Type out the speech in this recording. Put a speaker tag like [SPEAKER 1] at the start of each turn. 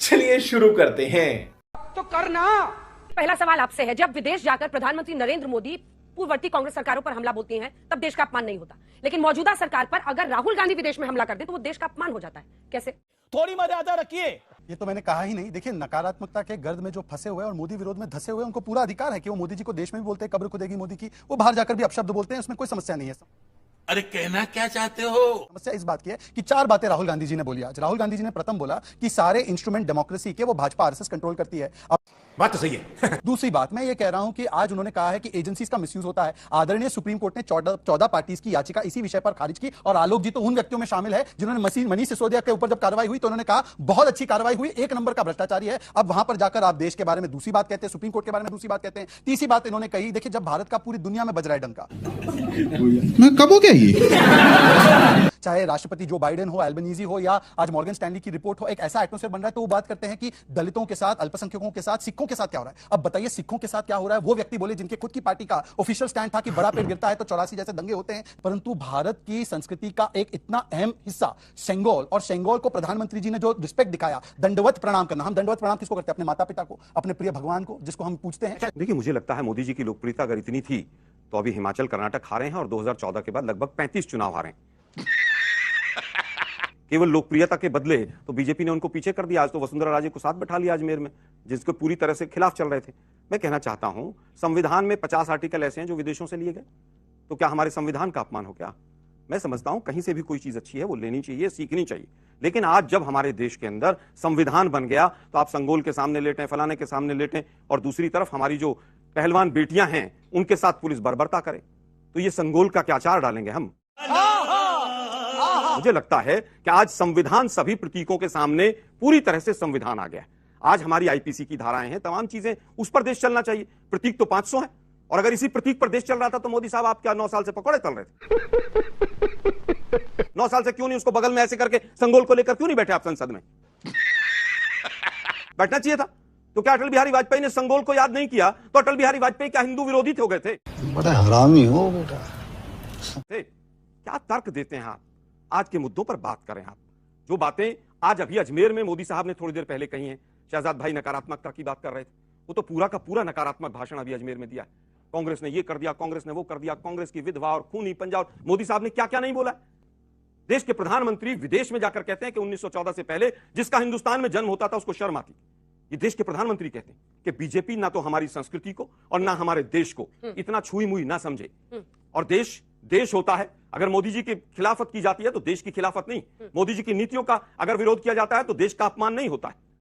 [SPEAKER 1] चलिए शुरू करते हैं।
[SPEAKER 2] तो करना।
[SPEAKER 3] पहला सवाल आपसे है, जब विदेश जाकर प्रधानमंत्री नरेंद्र मोदी पूर्ववर्ती कांग्रेस सरकारों पर हमला बोलते हैं तब देश का अपमान नहीं होता, लेकिन मौजूदा सरकार पर अगर राहुल गांधी विदेश में हमला कर दे तो वो देश का अपमान हो जाता है। कैसे?
[SPEAKER 4] थोड़ी मर्यादा रखिए।
[SPEAKER 5] ये तो मैंने कहा ही नहीं। देखिए, नकारात्मकता के गर्द में जो फंसे हुए और मोदी विरोध में धसे हुए, उनको पूरा अधिकार है कि वो मोदी जी को देश में भी बोलते हैं कब्र खुदेगी मोदी की, वो बाहर जाकर भी अपशब्द बोलते हैं, उसमें कोई समस्या नहीं है।
[SPEAKER 6] अरे कहना क्या चाहते हो?
[SPEAKER 5] समस्या इस बात की है कि 4 बातें राहुल गांधी जी ने बोली आज। राहुल गांधी जी ने प्रथम बोला कि सारे इंस्ट्रूमेंट डेमोक्रेसी के वो भाजपा आरएसएस कंट्रोल करती है। अब
[SPEAKER 6] बात तो सही है।
[SPEAKER 5] दूसरी बात मैं ये कह रहा हूं कि आज उन्होंने कहा है कि एजेंसीज का मिसयूज होता है। आदरणीय सुप्रीम कोर्ट ने 14 पार्टीज की याचिका इसी विषय पर खारिज की, और आलोक जी तो उन व्यक्तियों में शामिल है जिन्होंने मनीष सिसोदिया के ऊपर जब कार्रवाई हुई तो उन्होंने कहा बहुत अच्छी कार्रवाई हुई, 1 नंबर का भ्रष्टाचारी है। अब वहां पर जाकर आप देश के बारे में दूसरी बात कहते हैं, सुप्रीम कोर्ट के बारे में दूसरी बात कहते हैं। तीसरी बात इन्होंने कही, देखिए जब भारत का पूरी दुनिया में बज रहा है डंका,
[SPEAKER 7] मैं कब हो गया ये?
[SPEAKER 5] चाहे राष्ट्रपति जो बाइडेन हो, एल्बनीजी हो, या आज मॉर्गन स्टैनली की रिपोर्ट हो, एक ऐसा एटमॉस्फेयर बन रहा है तो वो बात करते हैं कि दलितों के साथ, अल्पसंख्यकों के साथ, सिखों के साथ क्या हो रहा है। अब बताइए सिखों के साथ क्या हो रहा है? वो व्यक्ति बोले जिनके खुद की पार्टी का ऑफिशियल स्टैंड था कि बड़ा पेड़ गिरता है तो 84 जैसे दंगे होते हैं। परंतु भारत की संस्कृति का एक इतना अहम हिस्सा शेंगोल, और शेंगोल को प्रधानमंत्री जी ने जो रिस्पेक्ट दिखाया, दंडवत प्रणाम करना। हम दंडवत प्रणाम किसको करते हैं? अपने माता पिता को, अपने प्रिय भगवान को, जिसको हम पूछते हैं।
[SPEAKER 8] देखिए, मुझे लगता है मोदी जी की लोकप्रियता अगर इतनी थी तो अभी हिमाचल कर्नाटक हारे हैं और 2014 के बाद लगभग 35 चुनाव हारे हैं। केवल लोकप्रियता के बदले तो बीजेपी ने उनको पीछे कर दिया। आज तो वसुंधरा राजे को साथ बैठा लिया अजमेर में, जिसको पूरी तरह से खिलाफ चल रहे थे। मैं कहना चाहता हूं, संविधान में 50 आर्टिकल ऐसे हैं जो विदेशों से लिए गए, तो क्या हमारे संविधान का अपमान हो क्या? मैं समझता हूं कहीं से भी कोई चीज अच्छी है वो लेनी चाहिए, सीखनी चाहिए। लेकिन आज जब हमारे देश के अंदर संविधान बन गया तो आप संगोल के सामने लेटें, फलाने के सामने लेटें, और दूसरी तरफ हमारी जो पहलवान बेटियां हैं उनके साथ पुलिस बर्बरता करे, तो ये संगोल का क्या आचार डालेंगे हम? मुझे लगता है कि आज संविधान सभी प्रतीकों के सामने पूरी तरह से संविधान आ गया है। आज हमारी आईपीसी की धाराएं हैं, तमाम चीजें, उस पर देश चलना चाहिए। प्रतीक तो 500 है, और अगर इसी प्रतीक पर देश चल रहा था तो मोदी साहब आप क्या 9 साल से पकौड़े तल रहे थे? 9 साल से क्यों नहीं उसको बगल में ऐसे करके संगोल को लेकर क्यों नहीं बैठे आप संसद में? बैठना चाहिए था। तो क्या अटल बिहारी वाजपेयी ने संगोल को याद नहीं किया? तो अटल बिहारी वाजपेयी क्या हिंदू विरोधी हो गए थे?
[SPEAKER 7] बड़ा हरामी हो बेटा।
[SPEAKER 8] क्या तर्क देते हैं आप? आज के मुद्दों पर बात करें आप। जो बातें आज अभी अजमेर में मोदी साहब ने थोड़ी देर पहले कही हैं, शहजाद भाई नकारात्मकता की बात कर रहे थे, वो तो पूरा का पूरा नकारात्मक भाषण अभी अजमेर में दिया है। कांग्रेस ने ये कर दिया, कांग्रेस ने वो कर दिया, कांग्रेस की विधवा और खूनी पंजा, और मोदी साहब ने क्या क्या नहीं बोला। देश के प्रधानमंत्री विदेश में जाकर कहते हैं कि 1914 से पहले जिसका हिंदुस्तान में जन्म होता था उसको शर्म आती। ये देश के प्रधानमंत्री कहते हैं कि बीजेपी ना तो हमारी संस्कृति को और ना हमारे देश को इतना छुई मुई ना समझे, और देश देश होता है। अगर मोदी जी की खिलाफत की जाती है तो देश की खिलाफत नहीं, मोदी जी की नीतियों का अगर विरोध किया जाता है तो देश का अपमान नहीं होता है।